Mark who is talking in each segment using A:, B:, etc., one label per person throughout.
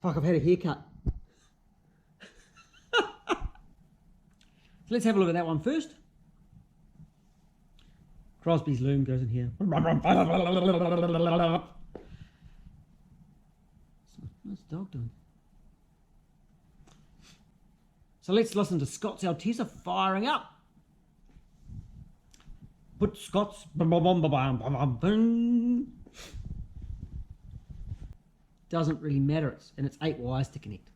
A: Fuck, I've had a haircut. So let's have a look at that one first. Crosby's loom goes in here. What's the dog doing? So let's listen to Scott's Altezza firing up. Put Scott's doesn't really matter, and it's 8 wires to connect.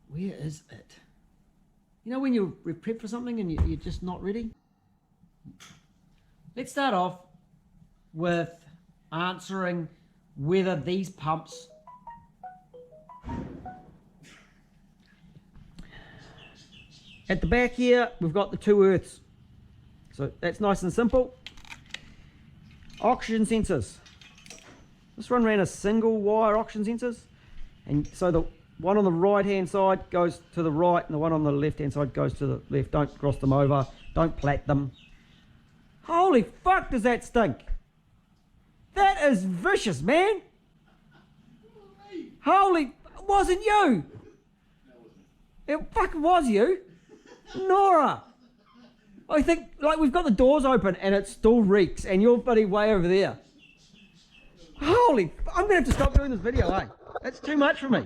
A: Where is it? You know when you're prepped for something and you're just not ready? Let's start off with answering whether these pumps at the back here, we've got the 2 earths. So that's nice and simple. Oxygen sensors. This one ran a single wire oxygen sensors. And so the one on the right hand side goes to the right and the one on the left hand side goes to the left. Don't cross them over. Don't plait them. Holy fuck, does that stink? That is vicious, man. Holy, it wasn't you. It fucking was you. Nora. I think, like, we've got the doors open and it still reeks and you're bloody way over there. Holy, I'm going to have to stop doing this video, eh? That's too much for me.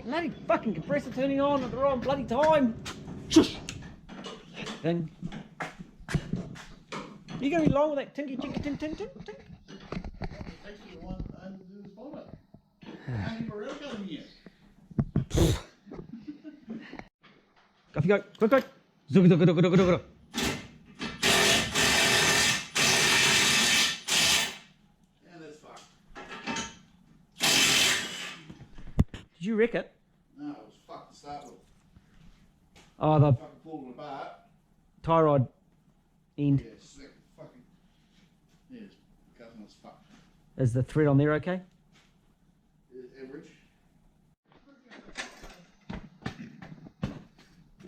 A: Bloody fucking compressor turning on at the wrong bloody time. Shush. Then. You going to be long with that tinky tinky tink tink tink tink?
B: Actually, the one under the bonnet. Hanging for real coming here.
A: Off you go. Quick, quick. Zug, zug, zug, zug, zug. Did you wreck it?
B: No, it was fucked to start with.
A: Oh, the
B: Fucking pulled it apart.
A: tie rod end.
B: Yeah, slick. Fucking. Yeah, it's cutting as fuck.
A: Is the thread on there okay?
B: Average.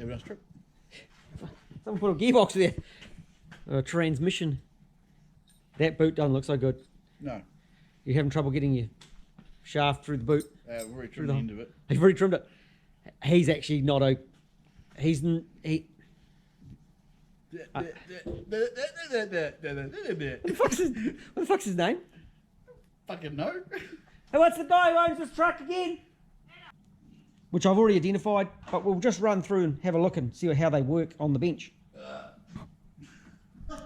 B: Every strip.
A: Someone put a gearbox there. A transmission. That boot doesn't look so good.
B: No.
A: You're having trouble getting your shaft through the boot.
B: We've already trimmed the end of it.
A: He's already trimmed it. He's actually not a. He. What the fuck's his name?
B: Fucking no.
A: Hey, what's the guy who owns this truck again? Which I've already identified, but we'll just run through and have a look and see how they work on the bench. Can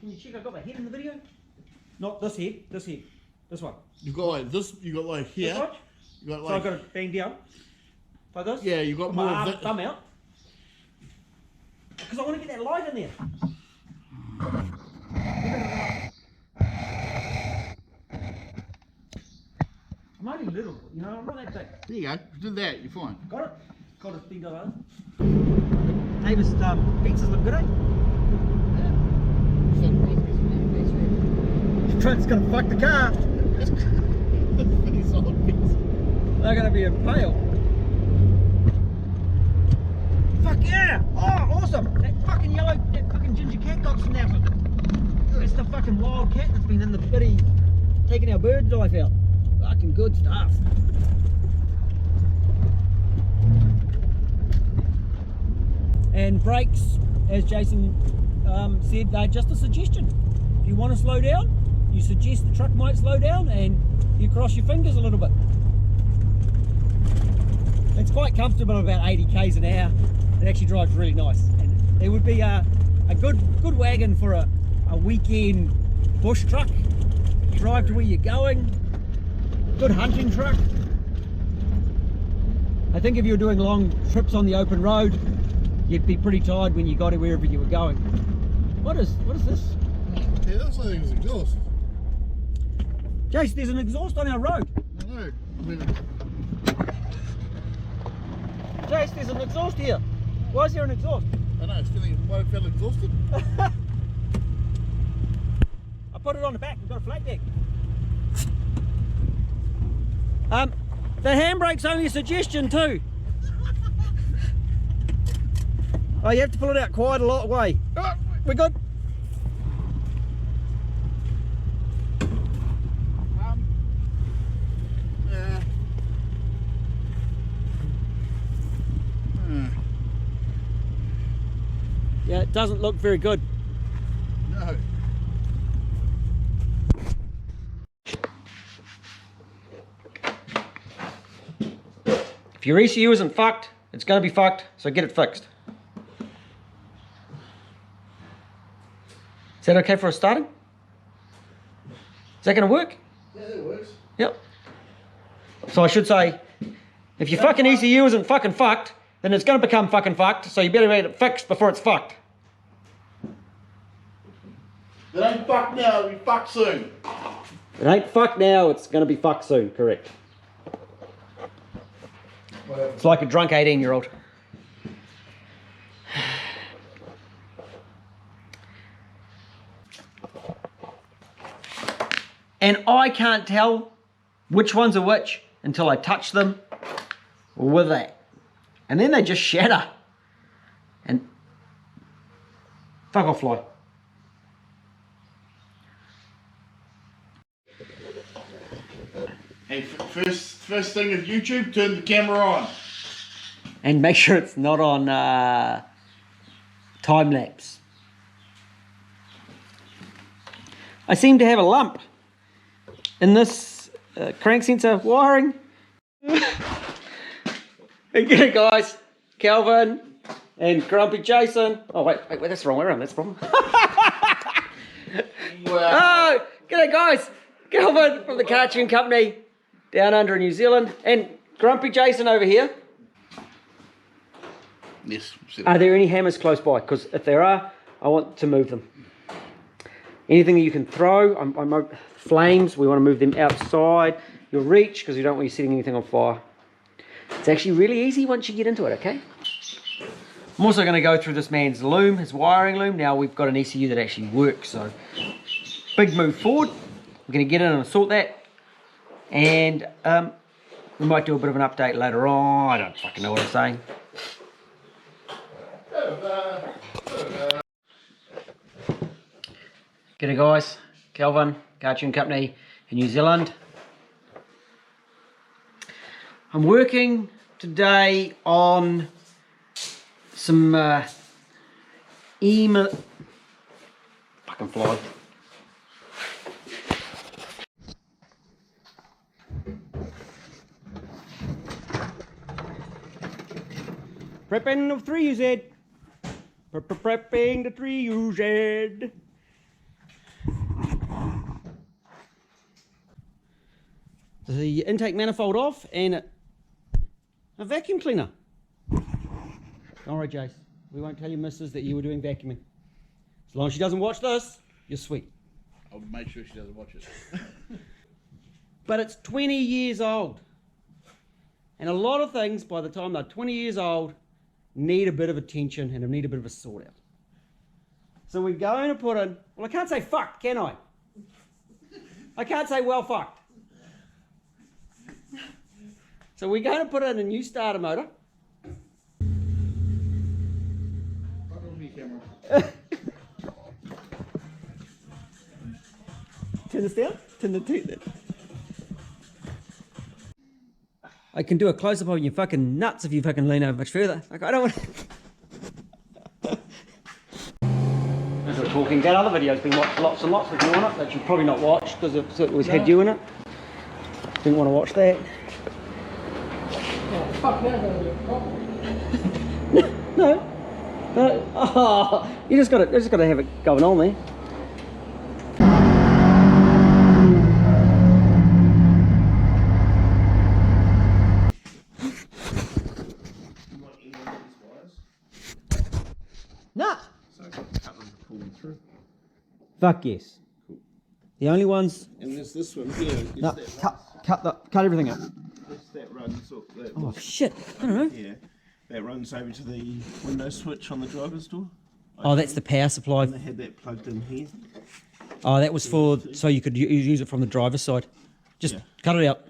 A: you check I've got my head in the video? Not this head, this head. This one.
B: You've got like this, you got like here.
A: This one?
B: You got
A: So
B: like.
A: I've got it bang down. Like this?
B: Yeah, you got
A: Put
B: more
A: my
B: of
A: arm,
B: that.
A: thumb out. Because I want to get that light in there. I'm only little, you know, I'm not that big.
B: There you go. Do that, you're fine.
A: Got it? Got it, big over. Davis, pizzas look good, eh? Truck's gonna fuck the car.
B: Pretty solid pizza.
A: They're gonna be impaled. Fuck yeah! Oh, awesome! That fucking yellow, that fucking ginger cat got snapped. That's the fucking wild cat that's been in the bitty, taking our bird life out. Fucking good stuff. And brakes, as Jason said, they're just a suggestion. If you want to slow down, you suggest the truck might slow down and you cross your fingers a little bit. It's quite comfortable at about 80 k's an hour. It actually drives really nice. And it would be a good wagon for a weekend bush truck. Drive to where you're going. Good hunting truck. I think if you were doing long trips on the open road, you'd be pretty tired when you got to wherever you were going. What is this?
B: Yeah, that's like it's exhaust.
A: Jace, there's an exhaust on our road.
B: I know. I mean,
A: Jace, there's an exhaust here. Why is there an exhaust?
B: I know, it's feeling, why it felt exhausted.
A: I put it on the back, we've got a flat deck. The handbrake's only a suggestion too. Oh, you have to pull it out quite a lot way. Oh, we're good. Yeah, it doesn't look very good.
B: No.
A: If your ECU isn't fucked, it's going to be fucked, so get it fixed. Is that okay for us starting? Is that going to work?
B: Yeah, that works.
A: Yep. So I should say, if your fucking ECU isn't fucking fucked, then it's going to become fucking fucked, so you better get it fixed before it's fucked.
B: It ain't fucked now, it'll be fucked soon.
A: It ain't fucked now, it's going to be fucked soon, correct. It's like a drunk 18-year-old. And I can't tell which ones are which until I touch them with that. And then they just shatter. And fuck off, fly.
B: Hey, first thing of YouTube, turn the camera on.
A: And make sure it's not on time lapse. I seem to have a lump in this crank sensor wiring. Again, guys, Calvin and Grumpy Jason. Oh wait, that's the wrong way around. That's the problem.
B: Wow.
A: Oh, g'day guys, Calvin from the Cartoon Company down under in New Zealand, and Grumpy Jason over here.
B: Yes.
A: Are there any hammers close by? Because if there are, I want to move them. Anything that you can throw, flames, we want to move them outside your reach because we don't want you setting anything on fire. It's actually really easy once you get into it, okay? I'm also going to go through this man's loom, his wiring loom. Now we've got an ECU that actually works, so big move forward. We're going to get in and sort that. And we might do a bit of an update later on. I don't fucking know what I'm saying. G'day guys, Calvin, Cartoon Company in New Zealand. I'm working today on some fucking fly. Prepping the 3UZ. Prepping the 3UZ. The intake manifold off and a vacuum cleaner. Don't worry, Jace. We won't tell your missus that you were doing vacuuming. As long as she doesn't watch this, you're sweet.
B: I'll make sure she doesn't watch it.
A: But it's 20 years old. And a lot of things, by the time they're 20 years old, need a bit of attention and need a bit of a sort out. So we're going to put in, well, I can't say fucked, can I? I can't say well fucked. So we're going to put in a new starter motor. Turn this down. Turn the two. I can do a close up on your fucking nuts if you fucking lean over much further. Like, I don't want to. As we're talking, that other video's been watched lots and lots of you on it that you've probably not watched because it always had you in it. Didn't want to watch that.
B: Oh, fuck, now I'm going to do
A: No. Oh, you just got to have it going on there. Nah.
B: So I cut them to pull them through.
A: Fuck yes.
B: Cool.
A: The only ones.
B: And there's this one here.
A: No, cut everything up.
B: That runs.
A: Oh shit! I don't know.
B: Yeah, that runs over to the window switch on the driver's door.
A: Oh, that's the power supply.
B: And they had that plugged in here.
A: Oh, that was for so you could use it from the driver's side. Just cut it out.